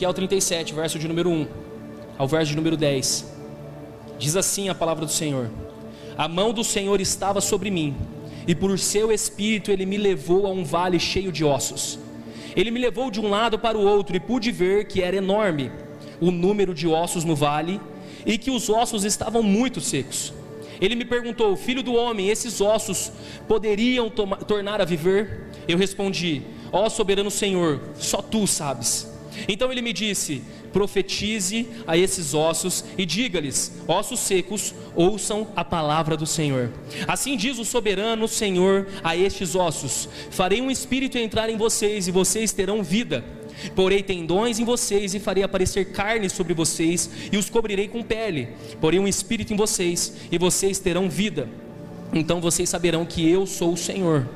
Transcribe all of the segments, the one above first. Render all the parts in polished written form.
Ezequiel 37, verso de número 1 ao verso de número 10. Diz assim a palavra do Senhor: a mão do Senhor estava sobre mim, e por seu espírito ele me levou a um vale cheio de ossos. Ele me levou de um lado para o outro, e pude ver que era enorme o número de ossos no vale, e que os ossos estavam muito secos. Ele me perguntou: filho do homem, esses ossos poderiam tornar a viver? Eu respondi: ó soberano Senhor, só tu sabes. Então ele me disse: profetize a esses ossos e diga-lhes: ossos secos, ouçam a palavra do Senhor. Assim diz o soberano Senhor a estes ossos: farei um espírito entrar em vocês, e vocês terão vida. Porei tendões em vocês, e farei aparecer carne sobre vocês, e os cobrirei com pele. Porei um espírito em vocês, e vocês terão vida. Então vocês saberão que eu sou o Senhor.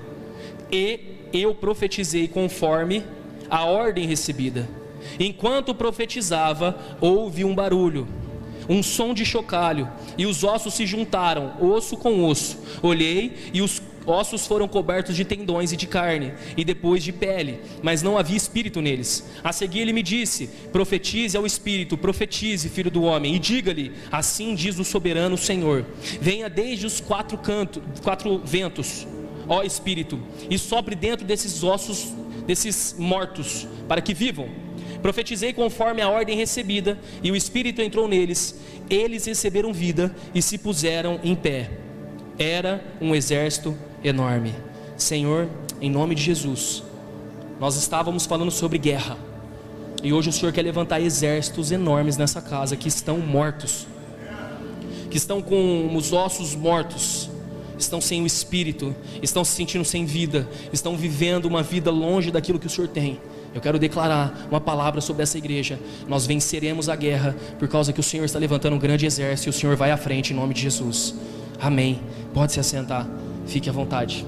E eu profetizei conforme a ordem recebida. Enquanto profetizava, houve um barulho, um som de chocalho, e os ossos se juntaram, osso com osso. Olhei, e os ossos foram cobertos de tendões e de carne, e depois de pele, mas não havia espírito neles. A seguir ele me disse: profetize ao espírito, profetize, filho do homem, e diga-lhe: assim diz o soberano Senhor: venha desde os quatro ventos, ó espírito, e sopre dentro desses ossos, desses mortos, para que vivam. Profetizei conforme a ordem recebida, e o Espírito entrou neles. Eles receberam vida e se puseram em pé. Era um exército enorme. Senhor, em nome de Jesus, nós estávamos falando sobre guerra, e hoje o Senhor quer levantar exércitos enormes nessa casa, que estão mortos, que estão com os ossos mortos, estão sem o Espírito, estão se sentindo sem vida, estão vivendo uma vida longe daquilo que o Senhor tem. Eu quero declarar uma palavra sobre essa igreja: nós venceremos a guerra, por causa que o Senhor está levantando um grande exército, e o Senhor vai à frente em nome de Jesus. Amém. Pode se assentar, fique à vontade.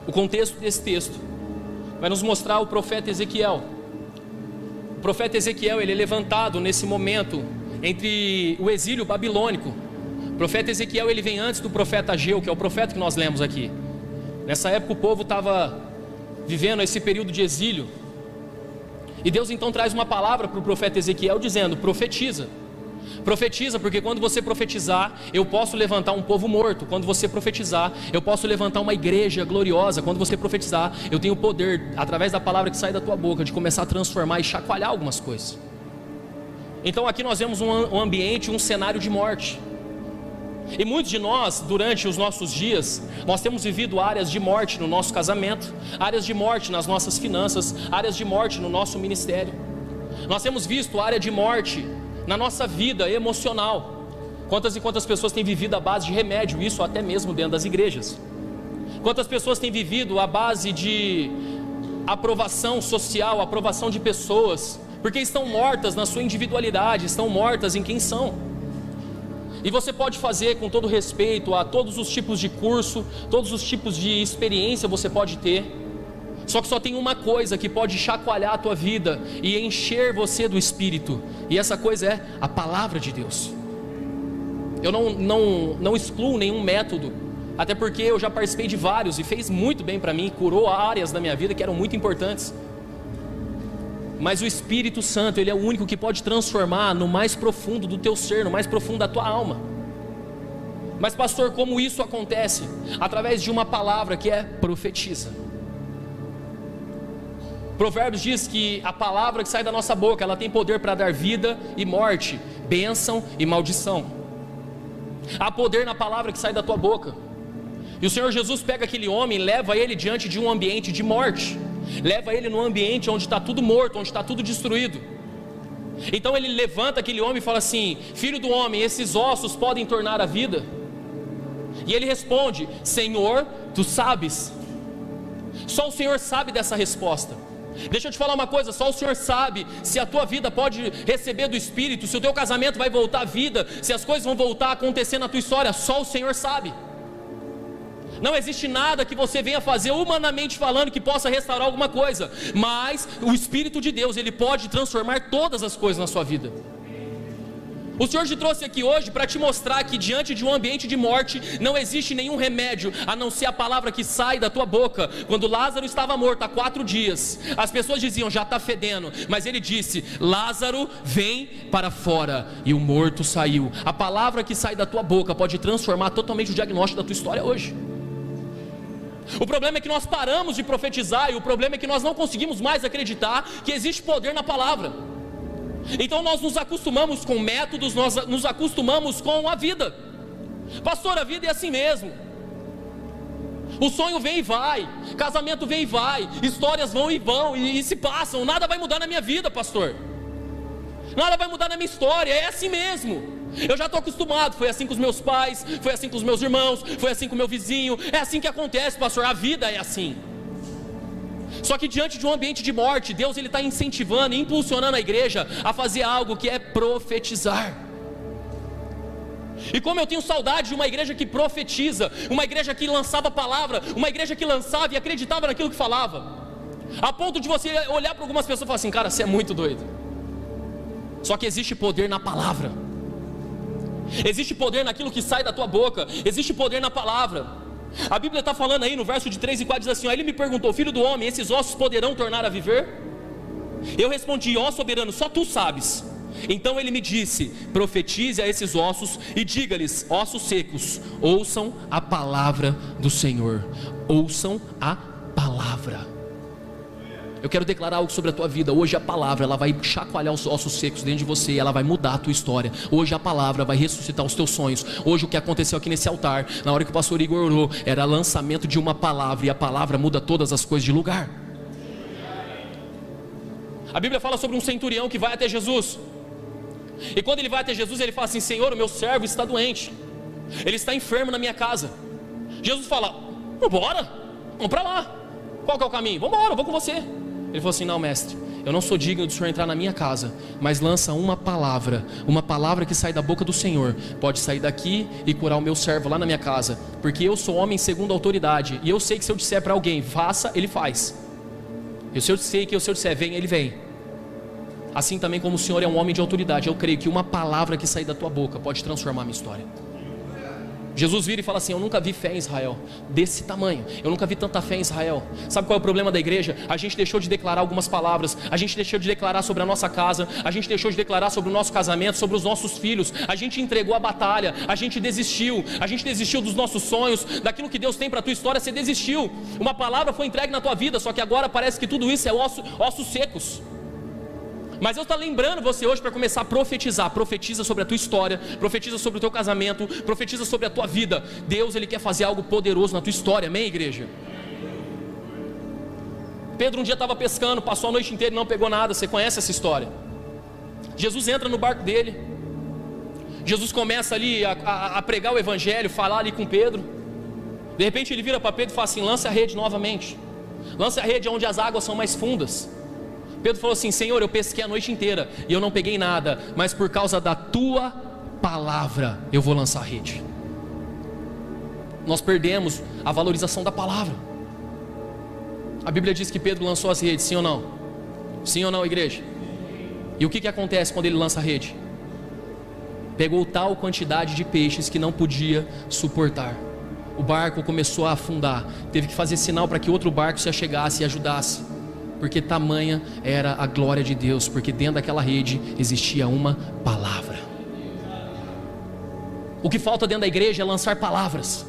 O contexto desse texto vai nos mostrar o profeta Ezequiel. O profeta Ezequiel, ele é levantado nesse momento entre o exílio babilônico. O profeta Ezequiel, ele vem antes do profeta Ageu, que é o profeta que nós lemos aqui. Nessa época o povo estava vivendo esse período de exílio, e Deus então traz uma palavra para o profeta Ezequiel dizendo: profetiza. Profetiza, porque quando você profetizar, eu posso levantar um povo morto. Quando você profetizar, eu posso levantar uma igreja gloriosa. Quando você profetizar, eu tenho o poder, através da palavra que sai da tua boca, de começar a transformar e chacoalhar algumas coisas. Então aqui nós vemos um ambiente, um cenário de morte. E muitos de nós, durante os nossos dias, nós temos vivido áreas de morte no nosso casamento, áreas de morte nas nossas finanças, áreas de morte no nosso ministério. Nós temos visto área de morte na nossa vida emocional. Quantas e quantas pessoas têm vivido à base de remédio, isso até mesmo dentro das igrejas. Quantas pessoas têm vivido à base de aprovação social, aprovação de pessoas, porque estão mortas na sua individualidade, estão mortas em quem são. E você pode fazer com todo respeito a todos os tipos de curso, todos os tipos de experiência você pode ter, só que só tem uma coisa que pode chacoalhar a tua vida e encher você do Espírito, e essa coisa é a palavra de Deus. Eu não excluo nenhum método, até porque eu já participei de vários e fez muito bem para mim, curou áreas da minha vida que eram muito importantes. Mas o Espírito Santo, ele é o único que pode transformar no mais profundo do teu ser, no mais profundo da tua alma. Mas pastor, como isso acontece? Através de uma palavra que é profetiza. Provérbios diz que a palavra que sai da nossa boca, ela tem poder para dar vida e morte, bênção e maldição. Há poder na palavra que sai da tua boca. E o Senhor Jesus pega aquele homem e leva ele diante de um ambiente de morte, leva ele num ambiente onde está tudo morto, onde está tudo destruído. Então ele levanta aquele homem e fala assim: filho do homem, esses ossos podem tornar a vida? E ele responde: Senhor, tu sabes. Só o Senhor sabe dessa resposta. Deixa eu te falar uma coisa, só o Senhor sabe se a tua vida pode receber do Espírito, se o teu casamento vai voltar à vida, se as coisas vão voltar a acontecer na tua história. Só o Senhor sabe. Não existe nada que você venha fazer humanamente falando que possa restaurar alguma coisa, mas o Espírito de Deus, ele pode transformar todas as coisas na sua vida. O Senhor te trouxe aqui hoje para te mostrar que diante de um ambiente de morte não existe nenhum remédio a não ser a palavra que sai da tua boca. Quando Lázaro estava morto há 4 dias, as pessoas diziam, já está fedendo, mas ele disse, Lázaro, vem para fora, e o morto saiu. A palavra que sai da tua boca pode transformar totalmente o diagnóstico da tua história hoje. O problema é que nós paramos de profetizar, e o problema é que nós não conseguimos mais acreditar que existe poder na palavra. Então nós nos acostumamos com métodos, nós nos acostumamos com a vida. Pastor, a vida é assim mesmo. O sonho vem e vai, casamento vem e vai, histórias vão e vão e se passam. Nada vai mudar na minha vida, pastor. Nada vai mudar na minha história, é assim mesmo. Eu já estou acostumado, foi assim com os meus pais, foi assim com os meus irmãos, foi assim com o meu vizinho. É assim que acontece, pastor, a vida é assim. Só que diante de um ambiente de morte, Deus está incentivando e impulsionando a igreja a fazer algo que é profetizar. E como eu tenho saudade de uma igreja que profetiza, uma igreja que lançava a palavra, uma igreja que lançava e acreditava naquilo que falava, a ponto de você olhar para algumas pessoas e falar assim, cara, você é muito doido. Só que existe poder na palavra, existe poder naquilo que sai da tua boca, existe poder na palavra. A Bíblia está falando aí no verso de 3 e 4, diz assim, ó, ele me perguntou, filho do homem, esses ossos poderão tornar a viver? Eu respondi, ó soberano, só tu sabes. Então ele me disse, profetize a esses ossos e diga-lhes, ossos secos, ouçam a palavra do Senhor. Ouçam a palavra. Eu quero declarar algo sobre a tua vida. Hoje a palavra, ela vai chacoalhar os ossos secos dentro de você, ela vai mudar a tua história. Hoje a palavra vai ressuscitar os teus sonhos. Hoje o que aconteceu aqui nesse altar, na hora que o pastor Igor orou, era lançamento de uma palavra, e a palavra muda todas as coisas de lugar. A Bíblia fala sobre um centurião que vai até Jesus, e quando ele vai até Jesus, ele fala assim, Senhor, o meu servo está doente, ele está enfermo na minha casa. Jesus fala, vambora, vamos para lá. Qual que é o caminho? Vambora, vou com você. Ele falou assim, não mestre, eu não sou digno do Senhor entrar na minha casa, mas lança uma palavra que sai da boca do Senhor, pode sair daqui e curar o meu servo lá na minha casa, porque eu sou homem segundo a autoridade, e eu sei que se eu disser para alguém, faça, ele faz. Eu sei que se eu disser, vem, ele vem. Assim também como o Senhor é um homem de autoridade, eu creio que uma palavra que sair da tua boca pode transformar a minha história. Jesus vira e fala assim, eu nunca vi fé em Israel desse tamanho, eu nunca vi tanta fé em Israel. Sabe qual é o problema da igreja? A gente deixou de declarar algumas palavras, a gente deixou de declarar sobre a nossa casa, a gente deixou de declarar sobre o nosso casamento, sobre os nossos filhos, a gente entregou a batalha, a gente desistiu dos nossos sonhos, daquilo que Deus tem para a tua história, você desistiu. Uma palavra foi entregue na tua vida, só que agora parece que tudo isso é ossos secos. Mas Deus está lembrando você hoje para começar a profetizar. Profetiza sobre a tua história, profetiza sobre o teu casamento, profetiza sobre a tua vida. Deus, Ele quer fazer algo poderoso na tua história, amém, igreja? Pedro um dia estava pescando, passou a noite inteira e não pegou nada. Você conhece essa história? Jesus entra no barco dele, Jesus começa ali a pregar o evangelho, falar ali com Pedro. De repente ele vira para Pedro e fala assim, lance a rede novamente, lance a rede onde as águas são mais fundas. Pedro falou assim, Senhor, eu pesquei a noite inteira e eu não peguei nada, mas por causa da tua palavra eu vou lançar a rede. Nós perdemos a valorização da palavra. A Bíblia diz que Pedro lançou as redes, sim ou não? Sim ou não, igreja? E o que acontece quando ele lança a rede? Pegou tal quantidade de peixes que não podia suportar. O barco começou a afundar, teve que fazer sinal para que outro barco se achegasse e ajudasse, porque tamanha era a glória de Deus, porque dentro daquela rede existia uma palavra. O que falta dentro da igreja é lançar palavras.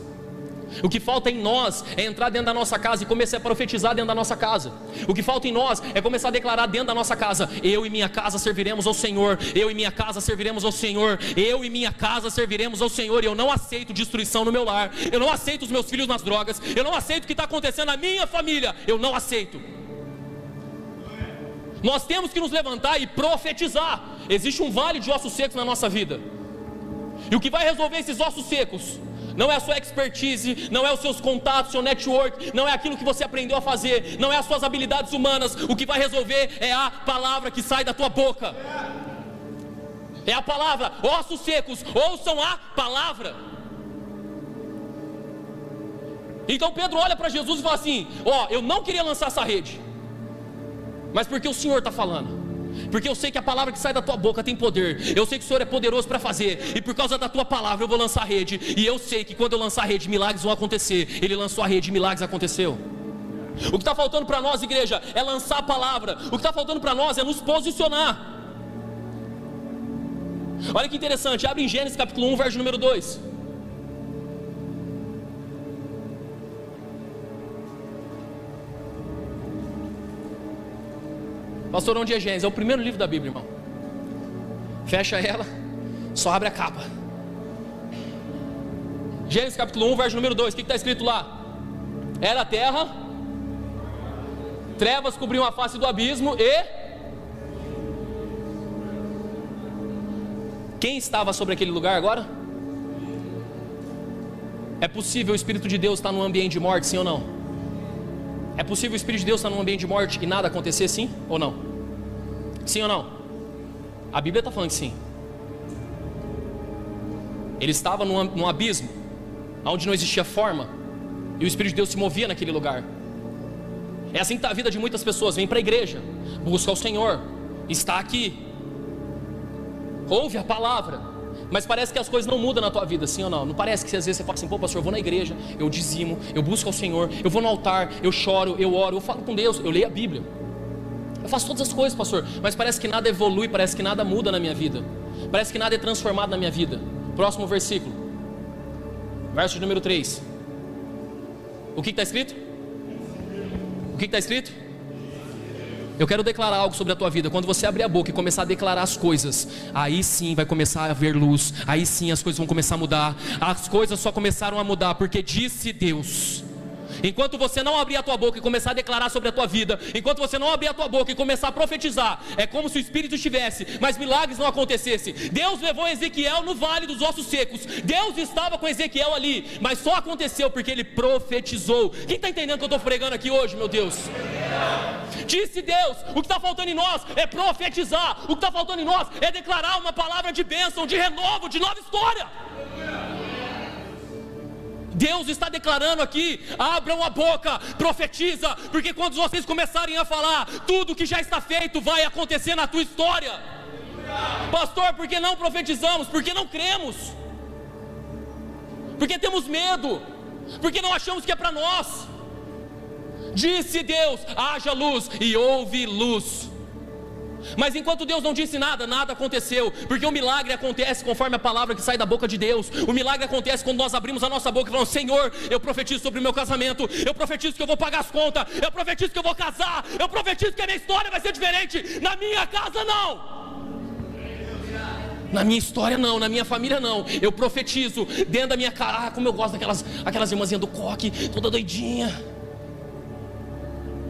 O que falta em nós é entrar dentro da nossa casa e começar a profetizar dentro da nossa casa. O que falta em nós é começar a declarar dentro da nossa casa, eu e minha casa serviremos ao Senhor, eu e minha casa serviremos ao Senhor, eu e minha casa serviremos ao Senhor. E eu não aceito destruição no meu lar, eu não aceito os meus filhos nas drogas, eu não aceito o que está acontecendo na minha família, eu não aceito. Nós temos que nos levantar e profetizar. Existe um vale de ossos secos na nossa vida, e o que vai resolver esses ossos secos não é a sua expertise, não é os seus contatos, seu network, não é aquilo que você aprendeu a fazer, não é as suas habilidades humanas. O que vai resolver é a palavra que sai da tua boca. É a palavra. Ossos secos, ouçam a palavra. Então Pedro olha para Jesus e fala assim, eu não queria lançar essa rede, mas porque o Senhor está falando. porque eu sei que a palavra que sai da tua boca tem poder. Eu sei que o Senhor é poderoso para fazer, e por causa da tua palavra eu vou lançar a rede, e eu sei que quando eu lançar a rede, milagres vão acontecer. Ele lançou a rede, milagres aconteceu. O que está faltando para nós, igreja, é lançar a palavra. O que está faltando para nós é nos posicionar. Olha que interessante, abre em Gênesis capítulo 1, verso número 2. Pastor, onde é Gênesis? É o primeiro livro da Bíblia, irmão. Fecha ela, só abre a capa. Gênesis capítulo 1, verso número 2, o que está escrito lá? Era a terra, trevas cobriam a face do abismo e... Quem estava sobre aquele lugar agora? É possível o Espírito de Deus estar num ambiente de morte, sim ou não? É possível o Espírito de Deus estar num ambiente de morte e nada acontecer, sim ou não? Sim ou não? A Bíblia está falando que sim. Ele estava num abismo, onde não existia forma, e o Espírito de Deus se movia naquele lugar. É assim que está a vida de muitas pessoas. Vem para a igreja, busca o Senhor, está aqui, ouve a palavra, mas parece que as coisas não mudam na tua vida, sim ou não? Não parece que às vezes você fala assim, pô pastor, eu vou na igreja, eu dizimo, eu busco ao Senhor, eu vou no altar, eu choro, eu oro, eu falo com Deus, eu leio a Bíblia, eu faço todas as coisas, pastor, mas parece que nada evolui, parece que nada muda na minha vida, parece que nada é transformado na minha vida. Próximo versículo, verso número 3. O que está escrito? O que está escrito? Eu quero declarar algo sobre a tua vida. Quando você abrir a boca e começar a declarar as coisas, aí sim vai começar a haver luz. Aí sim as coisas vão começar a mudar. As coisas só começaram a mudar porque disse Deus. Enquanto você não abrir a tua boca e começar a declarar sobre a tua vida, enquanto você não abrir a tua boca e começar a profetizar, é como se o Espírito estivesse, mas milagres não acontecessem. Deus levou Ezequiel no vale dos ossos secos. Deus estava com Ezequiel ali, mas só aconteceu porque ele profetizou. Quem está entendendo o que eu estou pregando aqui hoje, meu Deus? Disse Deus. O que está faltando em nós é profetizar. O que está faltando em nós é declarar uma palavra de bênção, de renovo, de nova história. Deus está declarando aqui, abram a boca, profetiza, porque quando vocês começarem a falar, tudo que já está feito vai acontecer na tua história. Pastor, por que não profetizamos? Porque não cremos, porque temos medo, porque não achamos que é para nós. Disse Deus, haja luz, e houve luz. Mas enquanto Deus não disse nada, nada aconteceu, porque o milagre acontece conforme a palavra que sai da boca de Deus. O milagre acontece quando nós abrimos a nossa boca e falamos, Senhor, eu profetizo sobre o meu casamento, eu profetizo que eu vou pagar as contas, eu profetizo que eu vou casar, eu profetizo que a minha história vai ser diferente. Na minha casa não, na minha história não, na minha família não. Eu profetizo dentro da minha casa. Ah, como eu gosto daquelas irmãzinhas do coque, toda doidinha,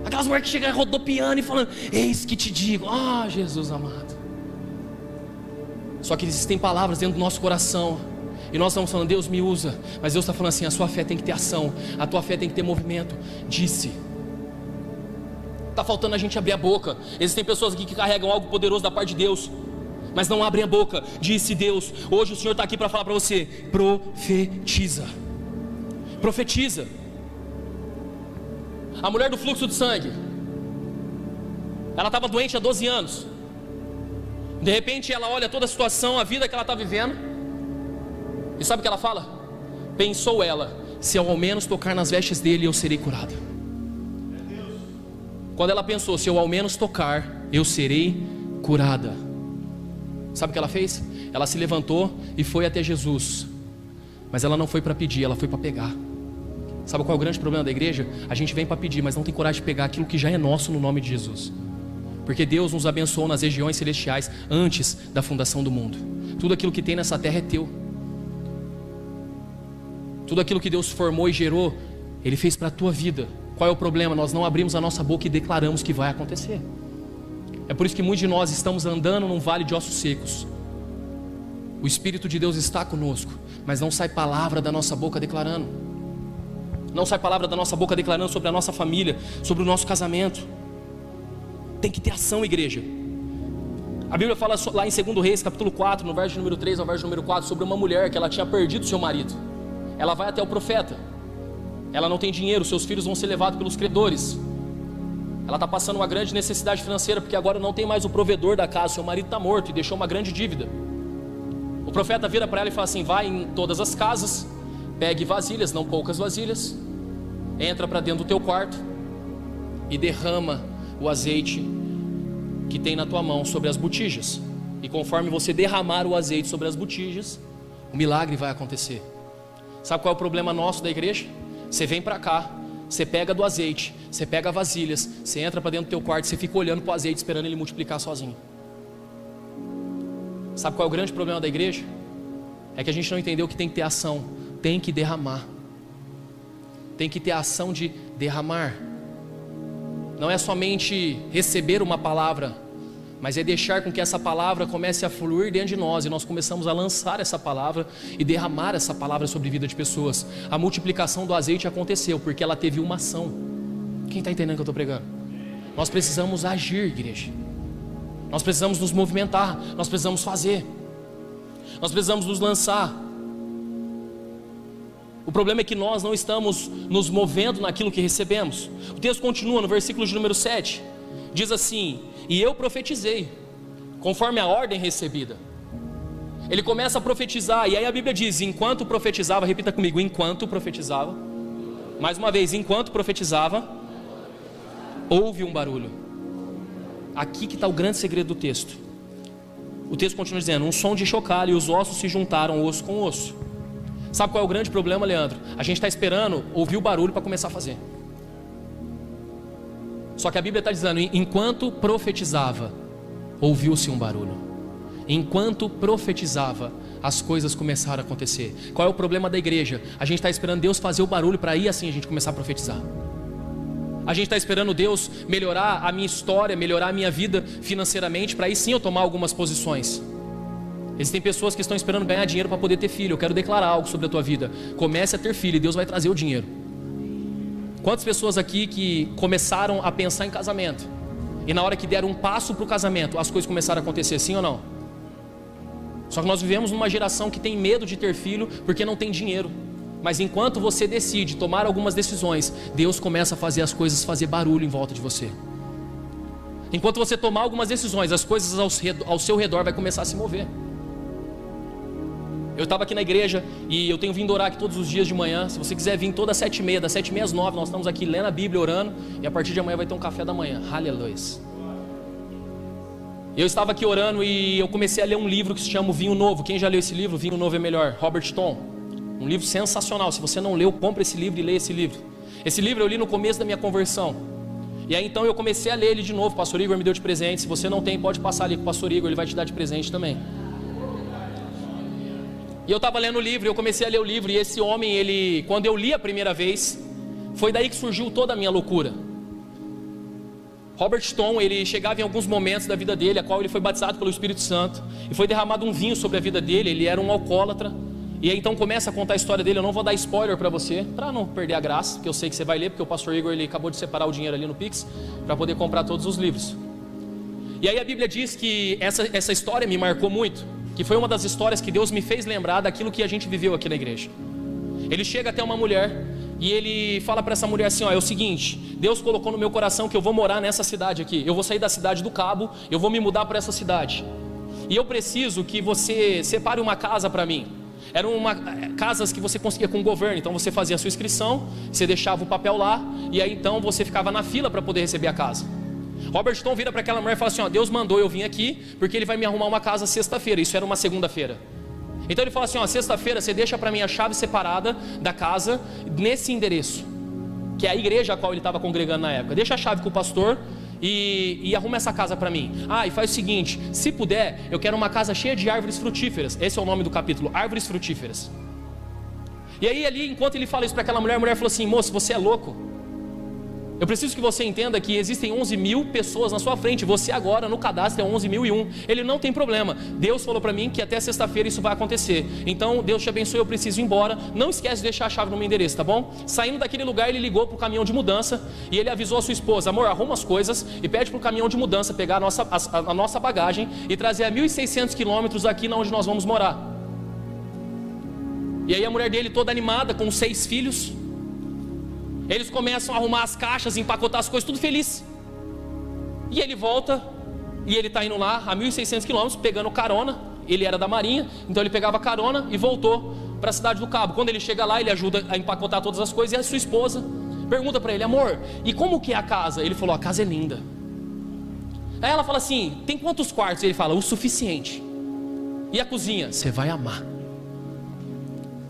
aquelas mulheres que chegam rodopiando e falando, eis que te digo, Jesus amado. Só que existem palavras dentro do nosso coração, e nós estamos falando, Deus me usa, mas Deus está falando assim, a sua fé tem que ter ação, a tua fé tem que ter movimento. Disse. Está faltando a gente abrir a boca. Existem pessoas aqui que carregam algo poderoso da parte de Deus, mas não abrem a boca. Disse Deus. Hoje o Senhor está aqui para falar para você, profetiza. Profetiza. A mulher do fluxo de sangue, ela estava doente há 12 anos. De repente ela olha toda a situação, a vida que ela está vivendo, e sabe o que ela fala? Pensou ela, se eu ao menos tocar nas vestes dele, eu serei curada. Quando ela pensou, se eu ao menos tocar, eu serei curada, sabe o que ela fez? Ela se levantou e foi até Jesus. Mas ela não foi para pedir, ela foi para pegar. Sabe qual é o grande problema da igreja? A gente vem para pedir, mas não tem coragem de pegar aquilo que já é nosso no nome de Jesus. Porque Deus nos abençoou nas regiões celestiais antes da fundação do mundo. Tudo aquilo que tem nessa terra é teu. Tudo aquilo que Deus formou e gerou, Ele fez para a tua vida. Qual é o problema? Nós não abrimos a nossa boca e declaramos que vai acontecer. É por isso que muitos de nós estamos andando num vale de ossos secos. O Espírito de Deus está conosco, mas não sai palavra da nossa boca declarando. Não sai palavra da nossa boca declarando sobre a nossa família, sobre o nosso casamento. Tem que ter ação, igreja. A Bíblia fala lá em 2 Reis, capítulo 4, no verso número 3 ao verso número 4, sobre uma mulher que ela tinha perdido seu marido. Ela vai até o profeta. Ela não tem dinheiro, seus filhos vão ser levados pelos credores. Ela está passando uma grande necessidade financeira, porque agora não tem mais o provedor da casa, seu marido está morto e deixou uma grande dívida. O profeta vira para ela e fala assim: vai em todas as casas, pegue vasilhas, não poucas vasilhas, entra para dentro do teu quarto e derrama o azeite que tem na tua mão sobre as botijas. E conforme você derramar o azeite sobre as botijas, o milagre vai acontecer. Sabe qual é o problema nosso da igreja? Você vem para cá, você pega do azeite, você pega vasilhas, você entra para dentro do teu quarto, você fica olhando para o azeite esperando ele multiplicar sozinho. Sabe qual é o grande problema da igreja? É que a gente não entendeu que tem que ter ação, tem que derramar. Tem que ter a ação de derramar. Não é somente receber uma palavra, mas é deixar com que essa palavra comece a fluir dentro de nós, e nós começamos a lançar essa palavra e derramar essa palavra sobre a vida de pessoas. A multiplicação do azeite aconteceu porque ela teve uma ação. Quem está entendendo o que eu estou pregando? Nós precisamos agir, igreja. Nós precisamos nos movimentar, nós precisamos fazer, nós precisamos nos lançar. O problema é que nós não estamos nos movendo naquilo que recebemos. O texto continua no versículo de número 7, diz assim: e eu profetizei, conforme a ordem recebida. Ele começa a profetizar, e aí a Bíblia diz: enquanto profetizava, repita comigo, enquanto profetizava, mais uma vez, enquanto profetizava, houve um barulho. Aqui que está o grande segredo do texto. O texto continua dizendo: um som de chocalho, e os ossos se juntaram osso com osso. Sabe qual é o grande problema, Leandro? A gente está esperando ouvir o barulho para começar a fazer. Só que a Bíblia está dizendo: enquanto profetizava, ouviu-se um barulho. Enquanto profetizava, as coisas começaram a acontecer. Qual é o problema da igreja? A gente está esperando Deus fazer o barulho para aí assim a gente começar a profetizar. A gente está esperando Deus melhorar a minha história, melhorar a minha vida financeiramente, para aí sim eu tomar algumas posições. Existem pessoas que estão esperando ganhar dinheiro para poder ter filho. Eu quero declarar algo sobre a tua vida: comece a ter filho e Deus vai trazer o dinheiro. Quantas pessoas aqui que começaram a pensar em casamento, e na hora que deram um passo para o casamento, as coisas começaram a acontecer, sim ou não? Só que nós vivemos numa geração que tem medo de ter filho porque não tem dinheiro. Mas enquanto você decide tomar algumas decisões, Deus começa a fazer as coisas fazer barulho em volta de você. Enquanto você tomar algumas decisões, as coisas ao seu redor vai começar a se mover. Eu estava aqui na igreja e eu tenho vindo orar aqui todos os dias de manhã. Se você quiser vir todas as 7h30, das 7h30 às 9h, nós estamos aqui lendo a Bíblia, orando. E a partir de amanhã vai ter um café da manhã. Aleluia. Eu estava aqui orando e eu comecei a ler um livro que se chama O Vinho Novo. Quem já leu esse livro? Vinho Novo é Melhor, Robert Tom. Um livro sensacional. Se você não leu, compre esse livro e leia esse livro. Esse livro eu li no começo da minha conversão. E aí então eu comecei a ler ele de novo. O pastor Igor me deu de presente. Se você não tem, pode passar ali com o pastor Igor, ele vai te dar de presente também. E eu estava lendo o livro, eu comecei a ler o livro. E esse homem, ele, quando eu li a primeira vez, foi daí que surgiu toda a minha loucura. Robert Tom, ele chegava em alguns momentos da vida dele, a qual ele foi batizado pelo Espírito Santo, e foi derramado um vinho sobre a vida dele. Ele era um alcoólatra. E aí então começa a contar a história dele. Eu não vou dar spoiler para você, para não perder a graça, porque eu sei que você vai ler, porque o pastor Igor, ele acabou de separar o dinheiro ali no Pix para poder comprar todos os livros. E aí a Bíblia diz que essa história me marcou muito, que foi uma das histórias que Deus me fez lembrar daquilo que a gente viveu aqui na igreja. Ele chega até uma mulher e ele fala para essa mulher assim: ó, é o seguinte, Deus colocou no meu coração que eu vou morar nessa cidade aqui. Eu vou sair da cidade do Cabo, eu vou me mudar para essa cidade, e eu preciso que você separe uma casa para mim. Eram casas que você conseguia com o governo. Então você fazia a sua inscrição, você deixava o papel lá, e aí então você ficava na fila para poder receber a casa. Robert Tom vira para aquela mulher e fala assim: ó, Deus mandou eu vir aqui porque Ele vai me arrumar uma casa sexta-feira. Isso era uma segunda-feira. Então ele fala assim: ó, sexta-feira você deixa para mim a chave separada da casa nesse endereço, que é a igreja a qual ele estava congregando na época. Deixa a chave com o pastor e arruma essa casa para mim. Ah, e faz o seguinte: se puder, eu quero uma casa cheia de árvores frutíferas. Esse é o nome do capítulo, árvores frutíferas. E aí ali, enquanto ele fala isso para aquela mulher, a mulher falou assim: moço, você é louco? Eu preciso que você entenda que existem 11.000 pessoas na sua frente. Você agora no cadastro é 11.001. Ele não tem problema. Deus falou para mim que até sexta-feira isso vai acontecer. Então Deus te abençoe, eu preciso ir embora. Não esquece de deixar a chave no meu endereço, tá bom? Saindo daquele lugar, ele ligou pro caminhão de mudança e ele avisou a sua esposa: amor, arruma as coisas e pede pro caminhão de mudança pegar a nossa bagagem e trazer a 1.600 quilômetros aqui onde nós vamos morar. E aí a mulher dele, toda animada, com 6 filhos, eles começam a arrumar as caixas, empacotar as coisas, tudo feliz. E ele volta, e ele está indo lá a 1.600 quilômetros, pegando carona. Ele era da Marinha, então ele pegava carona e voltou para a cidade do Cabo. Quando ele chega lá, ele ajuda a empacotar todas as coisas. E a sua esposa pergunta para ele: amor, e como que é a casa? Ele falou: a casa é linda. Aí ela fala assim: tem quantos quartos? Ele fala: o suficiente. E a cozinha? Você vai amar.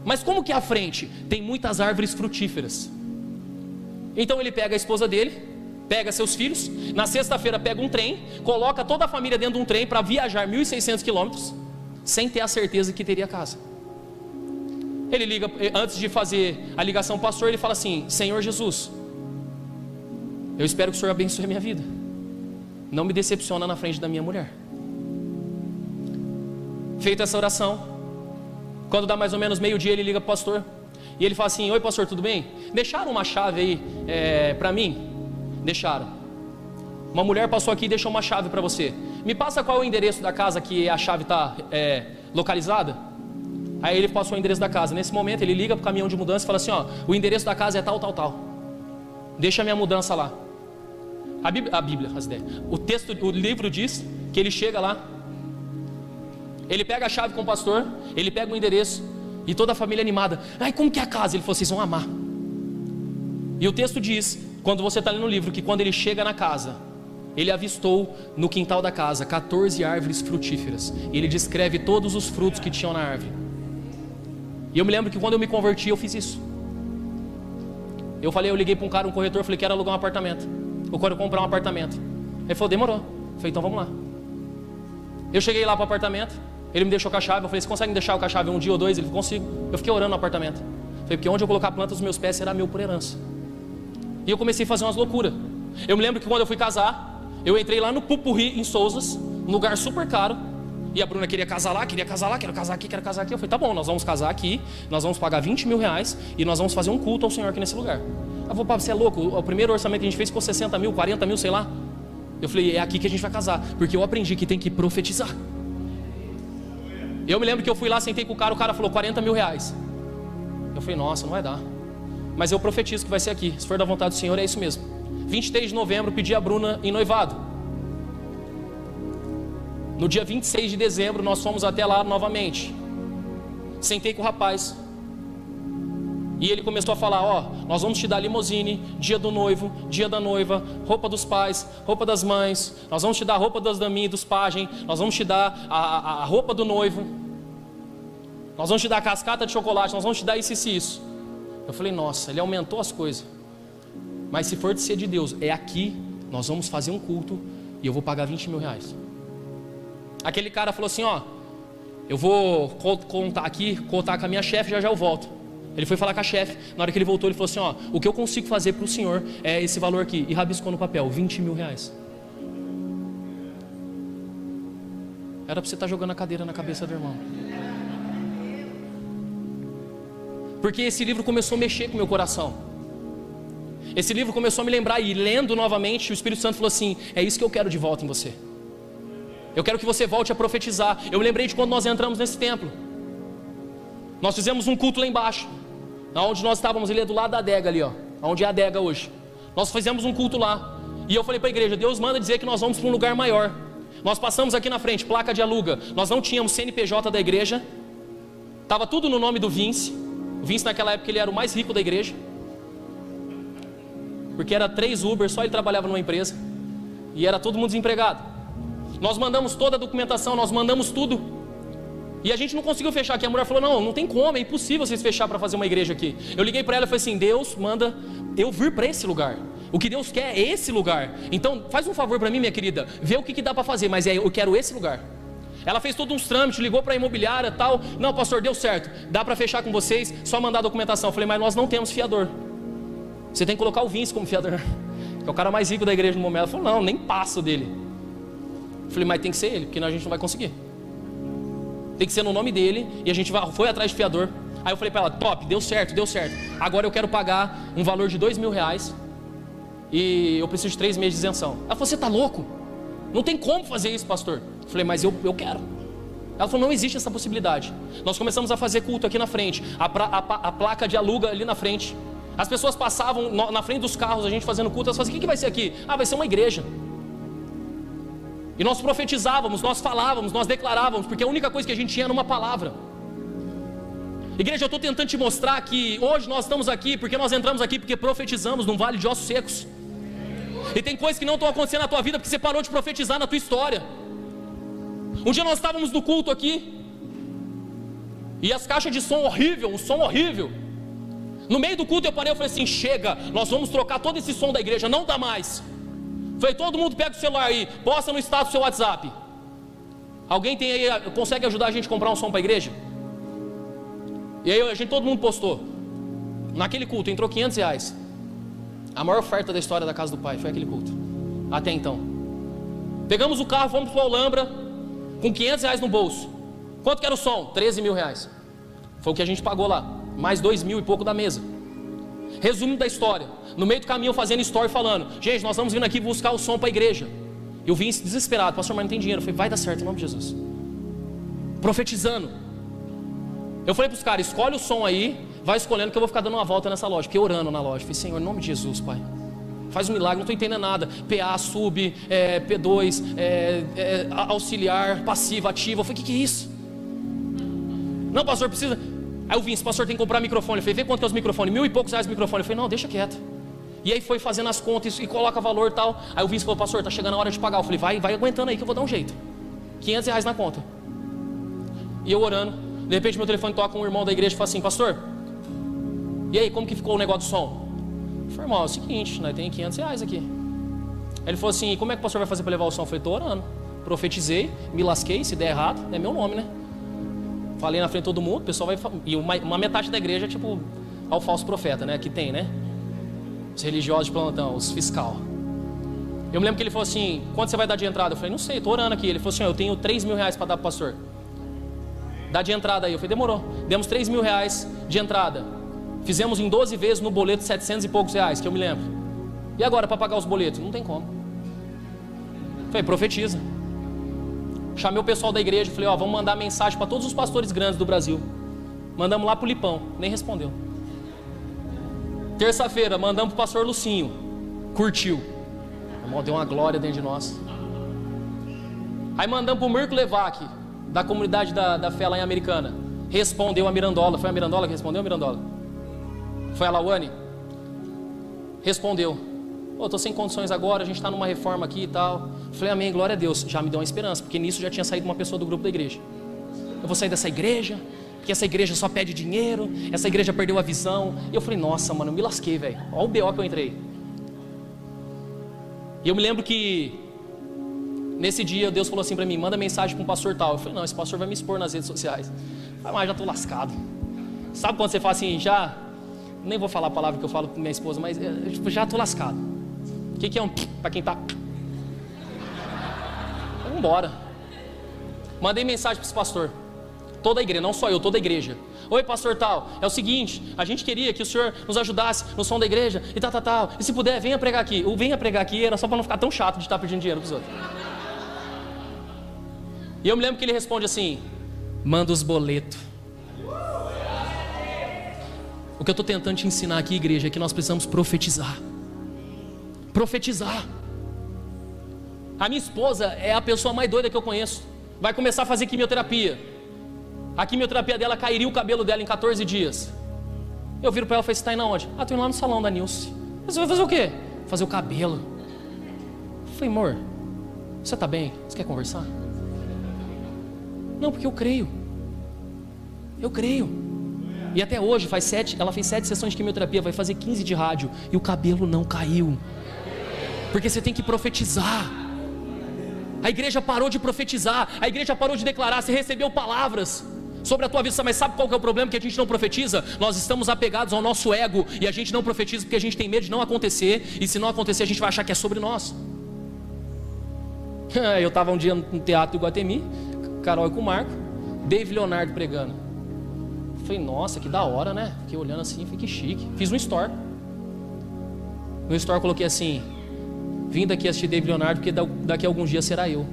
Mas como que é a frente? Tem muitas árvores frutíferas. Então ele pega a esposa dele, pega seus filhos, na sexta-feira pega um trem, coloca toda a família dentro de um trem para viajar 1.600 quilômetros, sem ter a certeza que teria casa. Ele liga, antes de fazer a ligação ao pastor, ele fala assim: Senhor Jesus, eu espero que o Senhor abençoe a minha vida, não me decepciona na frente da minha mulher. Feita essa oração, quando dá mais ou menos meio-dia, ele liga para o pastor, e ele fala assim: oi pastor, tudo bem? Deixaram uma chave aí para mim? Deixaram. Uma mulher passou aqui e deixou uma chave para você. Me passa qual é o endereço da casa que a chave está localizada? Aí ele passou o endereço da casa. Nesse momento ele liga para o caminhão de mudança e fala assim: ó, o endereço da casa é tal, tal, tal. Deixa a minha mudança lá. A Bíblia, as ideias. O livro diz que ele chega lá, ele pega a chave com o pastor, ele pega o endereço, e toda a família animada: ai, como que é a casa? Ele falou: vocês vão amar. E o texto diz, quando você está lendo o livro, que quando ele chega na casa, ele avistou no quintal da casa 14 árvores frutíferas. E ele descreve todos os frutos que tinham na árvore. E eu me lembro que quando eu me converti, eu fiz isso. Eu liguei para um cara, um corretor, falei: quero alugar um apartamento, eu quero comprar um apartamento. Ele falou: demorou. Eu falei: então vamos lá. Eu cheguei lá para o apartamento, ele me deixou com a chave. Eu falei: você consegue me deixar com a chave um dia ou dois? Ele falou: consigo. Eu fiquei orando no apartamento. Eu falei: porque onde eu colocar a planta dos meus pés será meu por herança. E eu comecei a fazer umas loucuras. Eu me lembro que quando eu fui casar, eu entrei lá no Pupurri, em Souzas, um lugar super caro. E a Bruna queria casar lá, quero casar aqui, quero casar aqui. Eu falei: tá bom, nós vamos casar aqui, nós vamos pagar 20 mil reais e nós vamos fazer um culto ao Senhor aqui nesse lugar. Ela falou: pá, você é louco, o primeiro orçamento que a gente fez ficou 60 mil, 40 mil, sei lá. Eu falei: é aqui que a gente vai casar, porque eu aprendi que tem que profetizar. Eu me lembro que eu fui lá, sentei com o cara falou 40 mil reais. Eu falei: nossa, não vai dar. Mas eu profetizo que vai ser aqui, se for da vontade do Senhor, é isso mesmo. 23 de novembro, pedi a Bruna em noivado. No dia 26 de dezembro, nós fomos até lá novamente. Sentei com o rapaz, e ele começou a falar: ó, nós vamos te dar limousine, dia do noivo, dia da noiva, roupa dos pais, roupa das mães, nós vamos te dar a roupa das daminhas, dos pajem, nós vamos te dar a roupa do noivo, nós vamos te dar a cascata de chocolate, nós vamos te dar isso e isso. Eu falei: nossa, ele aumentou as coisas. Mas se for de ser de Deus, é aqui, nós vamos fazer um culto e eu vou pagar 20 mil reais. Aquele cara falou assim: ó, eu vou contar com a minha chefe, já eu volto. Ele foi falar com a chefe. Na hora que ele voltou, ele falou assim: ó, o que eu consigo fazer para o senhor é esse valor aqui. E rabiscou no papel, 20 mil reais. Era para você estar jogando a cadeira na cabeça do irmão. Porque esse livro começou a mexer com o meu coração. Esse livro começou a me lembrar, e lendo novamente, o Espírito Santo falou assim: é isso que eu quero de volta em você. Eu quero que você volte a profetizar. Eu me lembrei de quando nós entramos nesse templo. Nós fizemos um culto lá embaixo, onde nós estávamos, ele é do lado da adega ali, ó, onde é a adega hoje. Nós fizemos um culto lá, e eu falei para a igreja: Deus manda dizer que nós vamos para um lugar maior. Nós passamos aqui na frente, placa de aluga. Nós não tínhamos CNPJ da igreja, estava tudo no nome do Vince. O Vince naquela época ele era o mais rico da igreja, porque era 3 Uber, só ele trabalhava numa empresa, e era todo mundo desempregado. Nós mandamos toda a documentação, nós mandamos tudo, e a gente não conseguiu fechar aqui. A mulher falou: não tem como, é impossível vocês fechar para fazer uma igreja aqui. Eu liguei para ela e falei assim: Deus manda eu vir para esse lugar, o que Deus quer é esse lugar. Então faz um favor para mim, minha querida, vê o que dá para fazer, mas eu quero esse lugar. Ela fez todos uns trâmites, ligou para a imobiliária, tal. Não, pastor, deu certo, dá para fechar com vocês, só mandar a documentação. Eu falei: mas nós não temos fiador. Você tem que colocar o Vince como fiador, que é o cara mais rico da igreja no momento. Ela falou: não, nem passo dele. Eu falei: mas tem que ser ele, porque a gente não vai conseguir. Tem que ser no nome dele, e a gente foi atrás de fiador. Aí eu falei para ela: top, deu certo. Agora eu quero pagar um valor de 2 mil reais, e eu preciso de 3 meses de isenção. Ela falou: você está louco? Não tem como fazer isso, pastor. Eu falei: mas eu quero. Ela falou: não existe essa possibilidade. Nós começamos a fazer culto aqui na frente, a placa de aluga ali na frente. As pessoas passavam na frente dos carros, a gente fazendo culto. Elas falavam: o que vai ser aqui? Ah, vai ser uma igreja. E nós profetizávamos, nós falávamos, nós declarávamos, porque a única coisa que a gente tinha era uma palavra. Igreja, eu estou tentando te mostrar que hoje nós estamos aqui, porque nós entramos aqui porque profetizamos num vale de ossos secos. E tem coisas que não estão acontecendo na tua vida porque você parou de profetizar na tua história. Um dia nós estávamos no culto aqui, e as caixas de som horrível, um som horrível. No meio do culto eu parei, eu falei assim, chega, nós vamos trocar todo esse som da igreja, não dá mais. Falei, todo mundo pega o celular aí, posta no status do seu WhatsApp. Alguém tem aí, consegue ajudar a gente a comprar um som para a igreja? E aí todo mundo postou. Naquele culto entrou R$500. A maior oferta da história da casa do pai foi aquele culto, até então. Pegamos o carro, fomos para o Alhambra, com R$500 no bolso. Quanto que era o som? R$13.000. Foi o que a gente pagou lá, mais 2.000 e pouco da mesa. Resumo da história, no meio do caminho eu fazendo story falando, gente, nós estamos vindo aqui buscar o som para a igreja. Eu vim desesperado, pastor, mas não tem dinheiro. Eu falei, vai dar certo em nome de Jesus. Profetizando. Eu falei para os caras, escolhe o som aí, vai escolhendo que eu vou ficar dando uma volta nessa loja. Fiquei orando na loja, falei, Senhor, em nome de Jesus, Pai, faz um milagre, não estou entendendo nada. PA, sub, P2, auxiliar, passiva, ativa. Eu falei, que é isso? Não, pastor, precisa... Aí eu vim, esse pastor tem que comprar microfone. Eu falei, vê quanto que é os microfones, R$1.000 e poucos o microfone. Eu falei, não, deixa quieto. E aí foi fazendo as contas e coloca valor e tal. Aí o Vince falou, pastor, tá chegando a hora de pagar. Eu falei, vai aguentando aí que eu vou dar um jeito. R$500 na conta. E eu orando, de repente meu telefone toca, um irmão da igreja e fala assim, pastor, e aí, como que ficou o negócio do som? Eu falei, irmão, é o seguinte, nós temos R$500 aqui. Aí ele falou assim, como é que o pastor vai fazer para levar o som? Eu falei, tô orando. Profetizei, me lasquei, se der errado, é meu nome, né? Falei na frente de todo mundo, o pessoal vai... E uma metade da igreja é tipo ao falso profeta, né? Que tem, né? Os religiosos de plantão, os fiscal. Eu me lembro que ele falou assim, quanto você vai dar de entrada? Eu falei, não sei, tô orando aqui. Ele falou assim, eu tenho R$3.000 para dar pro pastor. Dá de entrada aí. Eu falei, demorou. Demos R$3.000 de entrada. Fizemos em 12 vezes no boleto 700 e poucos reais, que eu me lembro. E agora para pagar os boletos? Não tem como. Eu falei, profetiza. Chamei o pessoal da igreja, falei, vamos mandar mensagem para todos os pastores grandes do Brasil. Mandamos lá pro Lipão, nem respondeu. Terça-feira, mandamos pro pastor Lucinho, curtiu. Irmão, deu uma glória dentro de nós. Aí mandamos pro Mirko Levac, da comunidade da fé lá em Americana. Respondeu a Mirandola. Foi a Mirandola que respondeu, a Mirandola? Foi a Lawane? Respondeu. Estou sem condições agora, a gente está numa reforma aqui e tal. Falei, amém, glória a Deus. Já me deu uma esperança, porque nisso já tinha saído uma pessoa do grupo da igreja. Eu vou sair dessa igreja, porque essa igreja só pede dinheiro, essa igreja perdeu a visão. E eu falei, nossa, mano, eu me lasquei, velho. Olha o BO que eu entrei. E eu me lembro que nesse dia Deus falou assim para mim, manda mensagem para um pastor tal. Eu falei, não, esse pastor vai me expor nas redes sociais. Eu falei, mas já estou lascado. Sabe quando você fala assim, já... Nem vou falar a palavra que eu falo para minha esposa, mas já estou lascado. O que é um para quem tá? Vamos embora. Mandei mensagem para esse pastor. Toda a igreja, não só eu, toda a igreja. Oi, pastor tal, é o seguinte, a gente queria que o senhor nos ajudasse no som da igreja e tal. E se puder, venha pregar aqui. O venha pregar aqui era só para não ficar tão chato de estar pedindo dinheiro para os outros. E eu me lembro que ele responde assim, manda os boletos. O que eu estou tentando te ensinar aqui, igreja, é que nós precisamos profetizar. Profetizar. A minha esposa é a pessoa mais doida que eu conheço. Vai começar a fazer quimioterapia. A quimioterapia dela cairia o cabelo dela em 14 dias. Eu viro para ela e falei, você está indo aonde? Estou indo lá no salão da Nilce. Você vai fazer o quê? Fazer o cabelo. Eu falei, amor, você está bem? Você quer conversar? Não, porque eu creio. Eu creio. E até hoje, ela fez 7 sessões de quimioterapia, vai fazer 15 de rádio, e o cabelo não caiu. Porque você tem que profetizar. A igreja parou de profetizar, a igreja parou de declarar. Você recebeu palavras sobre a tua vida, mas sabe qual que é o problema? Que a gente não profetiza. Nós estamos apegados ao nosso ego, e a gente não profetiza porque a gente tem medo de não acontecer. E se não acontecer, a gente vai achar que é sobre nós. Eu estava um dia no teatro do Iguatemi, Carol e com o Marco, Dave Leonardo pregando. Falei, nossa, que da hora, né? Fiquei olhando assim, fiquei chique. Fiz um story. No story eu coloquei assim, vim daqui assistir Dave Leonardo, porque daqui a alguns dias será eu.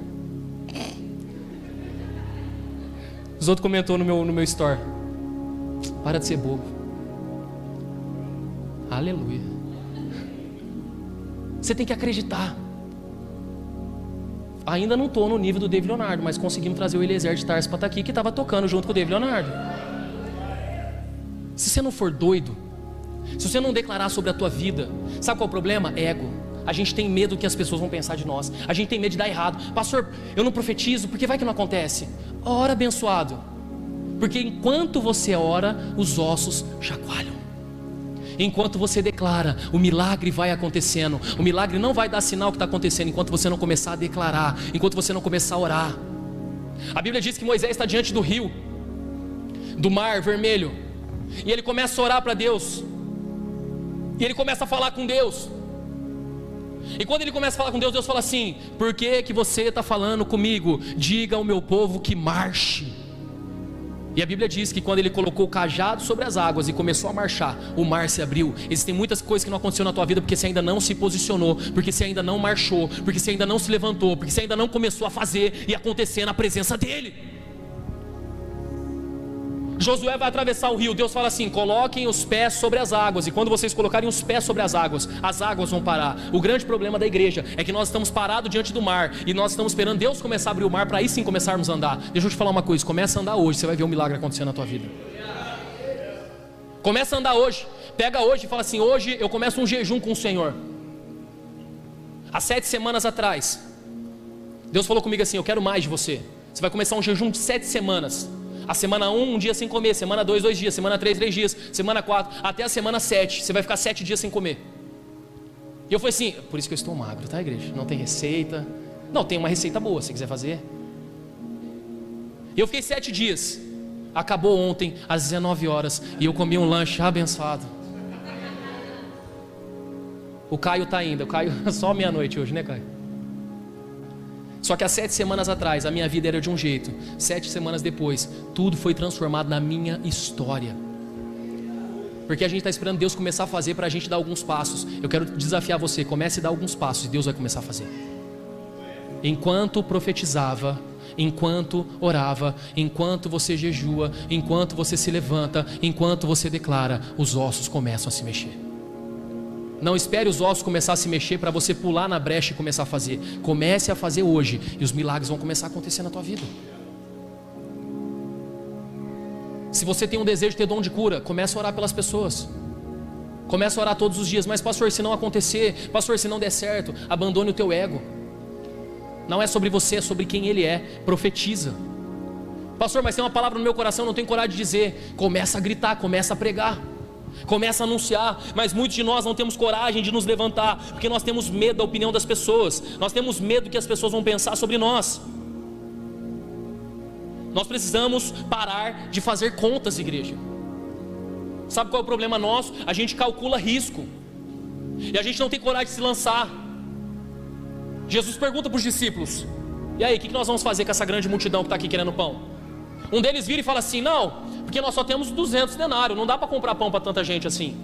Os outros comentou no meu story, para de ser bobo. Aleluia. Você tem que acreditar. Ainda não estou no nível do David Leonardo, mas conseguimos trazer o Eliezer de Tarso para estar aqui, que estava tocando junto com o David Leonardo. Se você não for doido, se você não declarar sobre a tua vida, sabe qual é o problema? Ego. A gente tem medo do que as pessoas vão pensar de nós. A gente tem medo de dar errado. Pastor, eu não profetizo, porque vai que não acontece. Ora, abençoado. Porque enquanto você ora, os ossos chacoalham. Enquanto você declara, o milagre vai acontecendo. O milagre não vai dar sinal que está acontecendo enquanto você não começar a declarar, enquanto você não começar a orar. A Bíblia diz que Moisés está diante do rio, do mar vermelho, e ele começa a orar para Deus, e ele começa a falar com Deus. E quando ele começa a falar com Deus, Deus fala assim: por que você está falando comigo? Diga ao meu povo que marche. E a Bíblia diz que quando ele colocou o cajado sobre as águas e começou a marchar, o mar se abriu. Existem muitas coisas que não aconteceram na tua vida porque você ainda não se posicionou, porque você ainda não marchou, porque você ainda não se levantou, porque você ainda não começou a fazer e acontecer na presença dele. Josué vai atravessar o rio, Deus fala assim: coloquem os pés sobre as águas, e quando vocês colocarem os pés sobre as águas vão parar. O grande problema da igreja é que nós estamos parados diante do mar, e nós estamos esperando Deus começar a abrir o mar, para aí sim começarmos a andar. Deixa eu te falar uma coisa, começa a andar hoje, você vai ver um milagre acontecendo na tua vida. Começa a andar hoje, pega hoje e fala assim: hoje eu começo um jejum com o Senhor. Há 7 semanas atrás, Deus falou comigo assim: eu quero mais de você. Você vai começar um jejum de 7 semanas. A semana 1, um dia sem comer. Semana 2, 2 dias. Semana 3, 3 dias. Semana 4, até a semana 7. Você vai ficar 7 dias sem comer. E eu falei assim: por isso que eu estou magro, tá, igreja? Não tem receita. Não, tem uma receita boa, se quiser fazer. E eu fiquei 7 dias. Acabou ontem, às 19 horas. E eu comi um lanche abençoado. O Caio tá ainda. O Caio só meia-noite hoje, né, Caio? Só que há 7 semanas atrás a minha vida era de um jeito. 7 semanas depois, tudo foi transformado na minha história. Porque a gente está esperando Deus começar a fazer para a gente dar alguns passos. Eu quero desafiar você: comece a dar alguns passos e Deus vai começar a fazer. Enquanto profetizava, enquanto orava, enquanto você jejua, enquanto você se levanta, enquanto você declara, os ossos começam a se mexer. Não espere os ossos começar a se mexer para você pular na brecha e começar a fazer. Comece a fazer hoje e os milagres vão começar a acontecer na tua vida. Se você tem um desejo de ter dom de cura, comece a orar pelas pessoas. Comece a orar todos os dias. Mas pastor, se não acontecer, pastor, se não der certo, abandone o teu ego. Não é sobre você, é sobre quem ele é. Profetiza. Pastor, mas tem uma palavra no meu coração, não tenho coragem de dizer. Começa a gritar, começa a pregar, começa a anunciar. Mas muitos de nós não temos coragem de nos levantar, porque nós temos medo da opinião das pessoas. Nós temos medo do que as pessoas vão pensar sobre nós. Nós precisamos parar de fazer contas, igreja. Sabe qual é o problema nosso? A gente calcula risco, e a gente não tem coragem de se lançar. Jesus pergunta para os discípulos: e aí, o que nós vamos fazer com essa grande multidão que está aqui querendo pão? Um deles vira e fala assim: não, porque nós só temos 200 denários, não dá para comprar pão para tanta gente assim.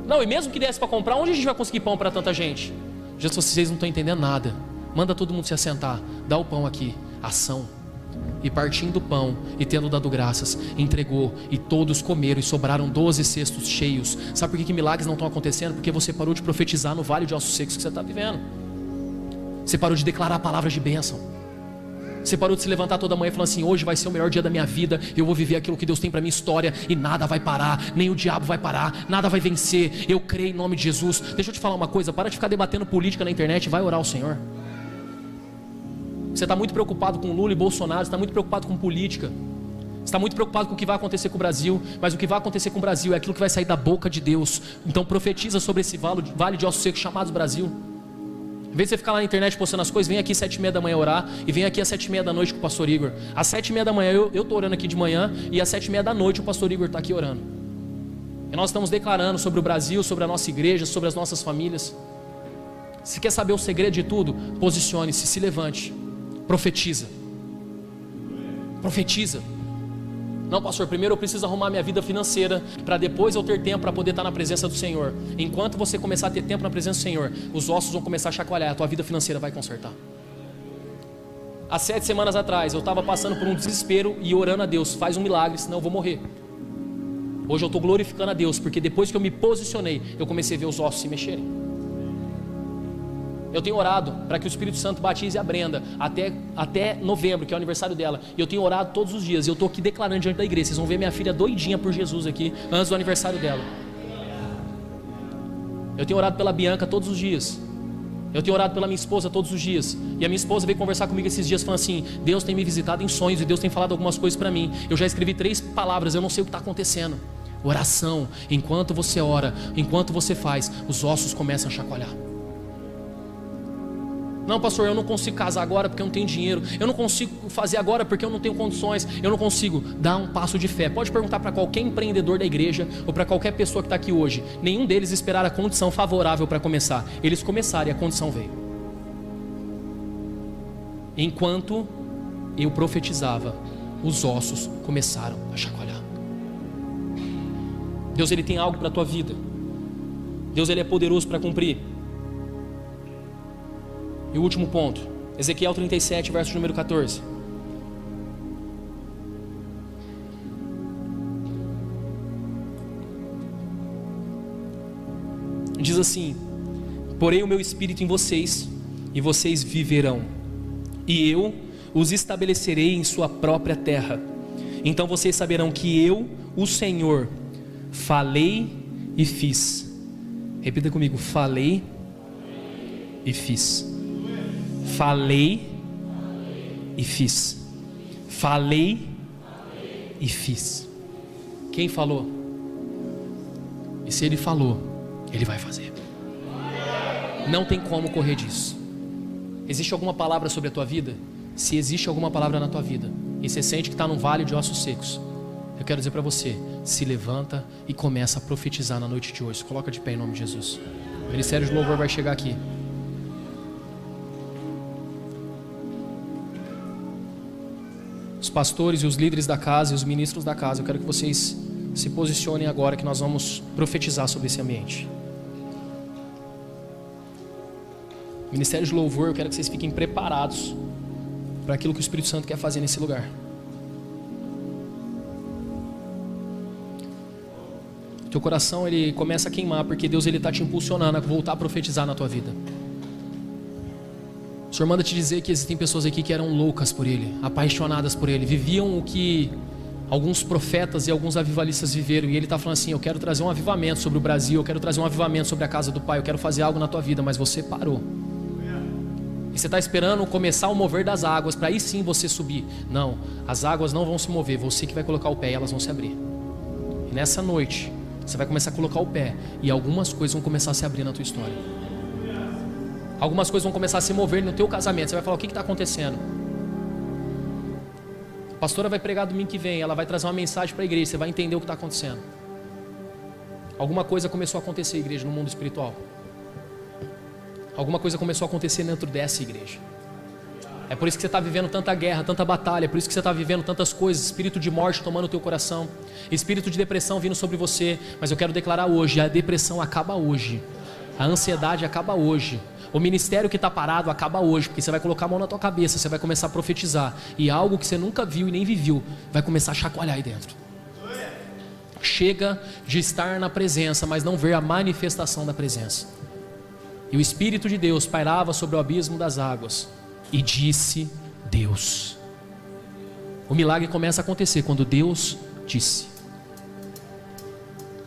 Não, e mesmo que desse para comprar, onde a gente vai conseguir pão para tanta gente? Jesus, vocês não estão entendendo nada. Manda todo mundo se assentar, dá o pão aqui. Ação. E partindo o pão e tendo dado graças, entregou, e todos comeram, e sobraram 12 cestos cheios. Sabe por que milagres não estão acontecendo? Porque você parou de profetizar no vale de ossos secos que você está vivendo. Você parou de declarar palavras de bênção. Você parou de se levantar toda manhã falando assim: hoje vai ser o melhor dia da minha vida, eu vou viver aquilo que Deus tem para minha história, e nada vai parar, nem o diabo vai parar, nada vai vencer, eu creio em nome de Jesus. Deixa eu te falar uma coisa: para de ficar debatendo política na internet, vai orar ao Senhor. Você está muito preocupado com Lula e Bolsonaro, você está muito preocupado com política, você está muito preocupado com o que vai acontecer com o Brasil. Mas o que vai acontecer com o Brasil é aquilo que vai sair da boca de Deus. Então profetiza sobre esse vale de ossos secos chamado Brasil. Em vez de você ficar lá na internet postando as coisas, vem aqui às 7h30 da manhã orar, e vem aqui às 7h30 da noite com o pastor Igor. Às 7h30 da manhã eu estou orando aqui de manhã, e às 7h30 da noite o pastor Igor está aqui orando. E nós estamos declarando sobre o Brasil, sobre a nossa igreja, sobre as nossas famílias. Se quer saber o segredo de tudo, posicione-se, se levante, profetiza. Profetiza. Não, pastor, primeiro eu preciso arrumar minha vida financeira, para depois eu ter tempo para poder estar na presença do Senhor. Enquanto você começar a ter tempo na presença do Senhor, os ossos vão começar a chacoalhar, a tua vida financeira vai consertar. Há 7 semanas atrás eu estava passando por um desespero e orando a Deus: faz um milagre, senão eu vou morrer. Hoje eu estou glorificando a Deus, porque depois que eu me posicionei, eu comecei a ver os ossos se mexerem. Eu tenho orado para que o Espírito Santo batize a Brenda até novembro, que é o aniversário dela. E eu tenho orado todos os dias. E eu estou aqui declarando diante da igreja. Vocês vão ver minha filha doidinha por Jesus aqui, antes do aniversário dela. Eu tenho orado pela Bianca todos os dias. Eu tenho orado pela minha esposa todos os dias. E a minha esposa veio conversar comigo esses dias falando assim: Deus tem me visitado em sonhos e Deus tem falado algumas coisas para mim. Eu já escrevi 3 palavras, eu não sei o que está acontecendo. Oração. Enquanto você ora, enquanto você faz, os ossos começam a chacoalhar. Não, pastor, eu não consigo casar agora porque eu não tenho dinheiro. Eu não consigo fazer agora porque eu não tenho condições. Eu não consigo. Dar um passo de fé. Pode perguntar para qualquer empreendedor da igreja ou para qualquer pessoa que está aqui hoje. Nenhum deles esperaram a condição favorável para começar. Eles começaram e a condição veio. Enquanto eu profetizava, os ossos começaram a chacoalhar. Deus, Ele tem algo para a tua vida. Deus, Ele é poderoso para cumprir. E o último ponto, Ezequiel 37, verso número 14. Diz assim: porei o meu espírito em vocês, e vocês viverão, e eu os estabelecerei em sua própria terra. Então vocês saberão que eu, o Senhor, falei e fiz. Repita comigo: falei e fiz. Falei e fiz. Falei e fiz. Quem falou? E se Ele falou, Ele vai fazer. Não tem como correr disso. Existe alguma palavra sobre a tua vida? Se existe alguma palavra na tua vida e você sente que está num vale de ossos secos, eu quero dizer para você: se levanta e começa a profetizar na noite de hoje. Se coloca de pé em nome de Jesus. O Ministério de Louvor vai chegar aqui. Os pastores e os líderes da casa e os ministros da casa, eu quero que vocês se posicionem agora, que nós vamos profetizar sobre esse ambiente. Ministério de Louvor, eu quero que vocês fiquem preparados para aquilo que o Espírito Santo quer fazer nesse lugar. Teu coração, ele começa a queimar, porque Deus, ele está te impulsionando a voltar a profetizar na tua vida. O Senhor manda te dizer que existem pessoas aqui que eram loucas por Ele, apaixonadas por Ele, viviam o que alguns profetas e alguns avivalistas viveram. E Ele está falando assim: eu quero trazer um avivamento sobre o Brasil, eu quero trazer um avivamento sobre a casa do Pai, eu quero fazer algo na tua vida, mas você parou. E você está esperando começar o mover das águas, para aí sim você subir. Não, as águas não vão se mover, você que vai colocar o pé e elas vão se abrir. E nessa noite, você vai começar a colocar o pé e algumas coisas vão começar a se abrir na tua história. Algumas coisas vão começar a se mover no teu casamento. Você vai falar: o que está acontecendo? A pastora vai pregar domingo que vem, ela vai trazer uma mensagem para a igreja, você vai entender o que está acontecendo. Alguma coisa começou a acontecer, igreja, no mundo espiritual. Alguma coisa começou a acontecer dentro dessa igreja. É por isso que você está vivendo tanta guerra, tanta batalha. É por isso que você está vivendo tantas coisas. Espírito de morte tomando o teu coração, espírito de depressão vindo sobre você. Mas eu quero declarar hoje: a depressão acaba hoje, a ansiedade acaba hoje, o ministério que está parado acaba hoje, porque você vai colocar a mão na tua cabeça, você vai começar a profetizar, e algo que você nunca viu e nem viveu vai começar a chacoalhar aí dentro. Chega de estar na presença, mas não ver a manifestação da presença. E o Espírito de Deus pairava sobre o abismo das águas, e disse Deus. O milagre começa a acontecer quando Deus disse.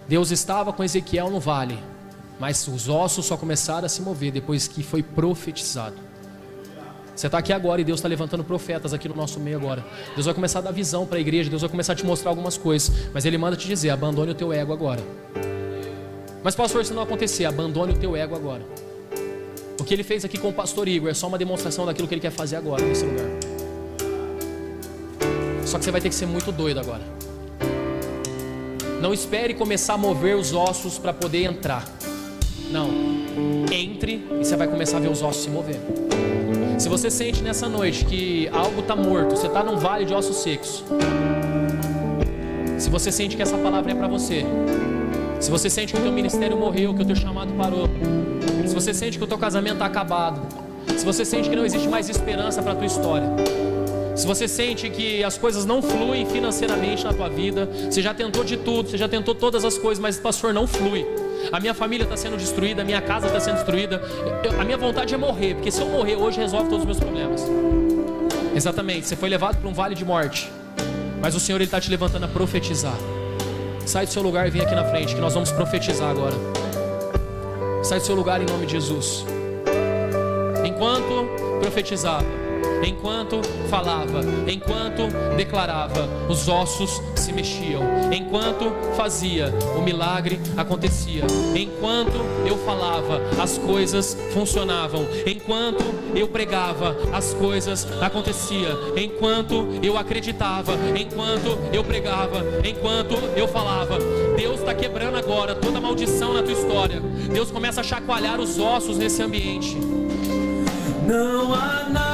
Deus estava com Ezequiel no vale, mas os ossos só começaram a se mover depois que foi profetizado. Você está aqui agora e Deus está levantando profetas aqui no nosso meio agora. Deus vai começar a dar visão para a igreja, Deus vai começar a te mostrar algumas coisas, mas Ele manda te dizer: abandone o teu ego agora. Mas pastor, se não acontecer, abandone o teu ego agora. O que Ele fez aqui com o pastor Igor é só uma demonstração daquilo que Ele quer fazer agora nesse lugar. Só que você vai ter que ser muito doido agora. Não espere começar a mover os ossos para poder entrar. Não, entre e você vai começar a ver os ossos se mover. Se você sente nessa noite que algo está morto, você está num vale de ossos secos, se você sente que essa palavra é para você, se você sente que o teu ministério morreu, que o teu chamado parou, se você sente que o teu casamento está acabado, se você sente que não existe mais esperança para a tua história, se você sente que as coisas não fluem financeiramente na tua vida, você já tentou de tudo, você já tentou todas as coisas, mas pastor, não flui. a minha família está sendo destruída, a minha casa está sendo destruída, a minha vontade é morrer, porque se eu morrer hoje resolve todos os meus problemas. Exatamente, você foi levado para um vale de morte, mas o Senhor Ele está te levantando a profetizar. Sai do seu lugar e vem aqui na frente, que nós vamos profetizar agora. Sai do seu lugar em nome de Jesus. Enquanto profetizava, enquanto falava, enquanto declarava, os ossos se mexiam. Enquanto fazia, o milagre acontecia. Enquanto eu falava, as coisas funcionavam. Enquanto eu pregava, as coisas aconteciam. Enquanto eu acreditava, enquanto eu pregava, enquanto eu falava. Deus está quebrando agora toda maldição na tua história. Deus começa a chacoalhar os ossos nesse ambiente. Não há nada